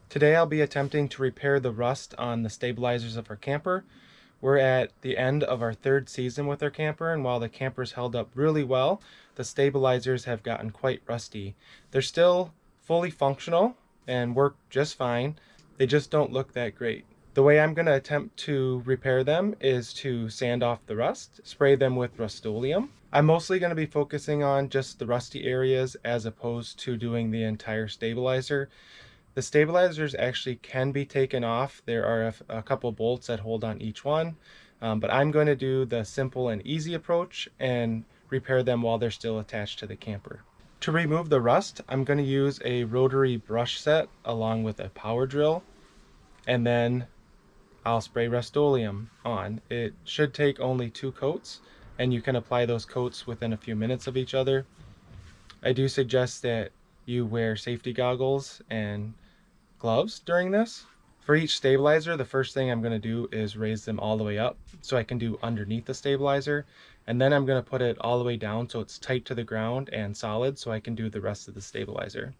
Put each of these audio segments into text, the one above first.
Today I'll be attempting to repair the rust on the stabilizers of our camper. We're at the end of our third season with our camper, and while the camper's held up really well, the stabilizers have gotten quite rusty. They're still fully functional and work just fine. They just don't look that great. The way I'm going to attempt to repair them is to sand off the rust, spray them with Rust-Oleum. I'm mostly going to be focusing on just the rusty areas as opposed to doing the entire stabilizer. The stabilizers actually can be taken off. There are a couple bolts that hold on each one, but I'm going to do the simple and easy approach and repair them while they're still attached to the camper. To remove the rust, I'm going to use a rotary brush set along with a power drill, and then I'll spray Rust-Oleum on. It should take only 2 coats, and you can apply those coats within a few minutes of each other. I do suggest that you wear safety goggles and gloves during this. For each stabilizer, the first thing I'm going to do is raise them all the way up so I can do underneath the stabilizer, and then I'm going to put it all the way down so it's tight to the ground and solid so I can do the rest of the stabilizer.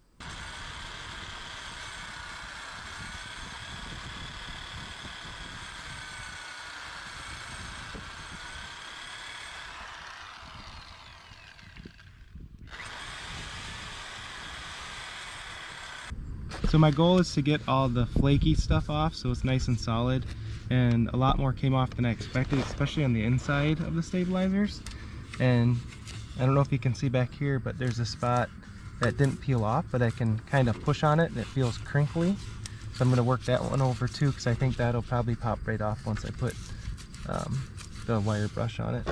So my goal is to get all the flaky stuff off so it's nice and solid, and a lot more came off than I expected, especially on the inside of the stabilizers. And I don't know if you can see back here, but there's a spot that didn't peel off, but I can kind of push on it and it feels crinkly. So I'm going to work that one over too, because I think that'll probably pop right off once I put the wire brush on it.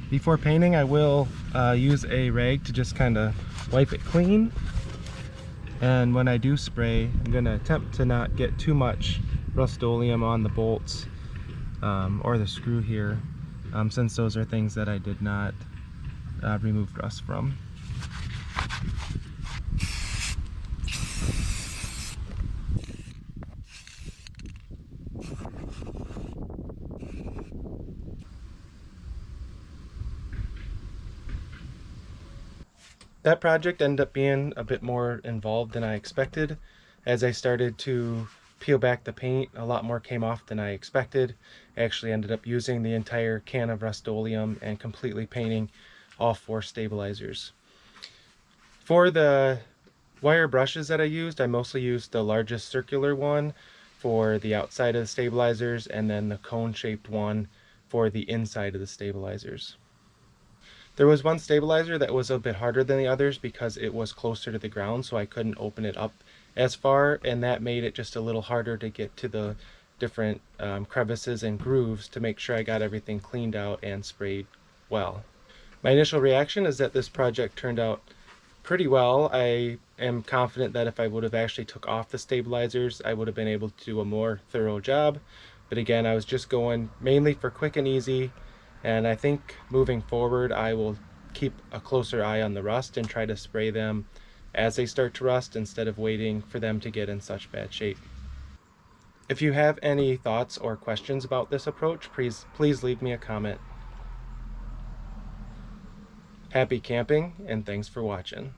Before painting, I will use a rag to just kind of wipe it clean. And when I do spray, I'm going to attempt to not get too much Rust-Oleum on the bolts or the screw here, since those are things that I did not remove rust from. That project ended up being a bit more involved than I expected. As I started to peel back the paint, a lot more came off than I expected. I actually ended up using the entire can of Rust-Oleum and completely painting all 4 stabilizers. For the wire brushes that I mostly used the largest circular one for the outside of the stabilizers, and then the cone-shaped one for the inside of the stabilizers. There was one stabilizer that was a bit harder than the others because it was closer to the ground, so I couldn't open it up as far, and that made it just a little harder to get to the different crevices and grooves to make sure I got everything cleaned out and sprayed well. My initial reaction is that this project turned out pretty well. I am confident that if I would have actually took off the stabilizers, I would have been able to do a more thorough job. But again, I was just going mainly for quick and easy. And I think moving forward, I will keep a closer eye on the rust and try to spray them as they start to rust instead of waiting for them to get in such bad shape. If you have any thoughts or questions about this approach, please leave me a comment. Happy camping, and thanks for watching.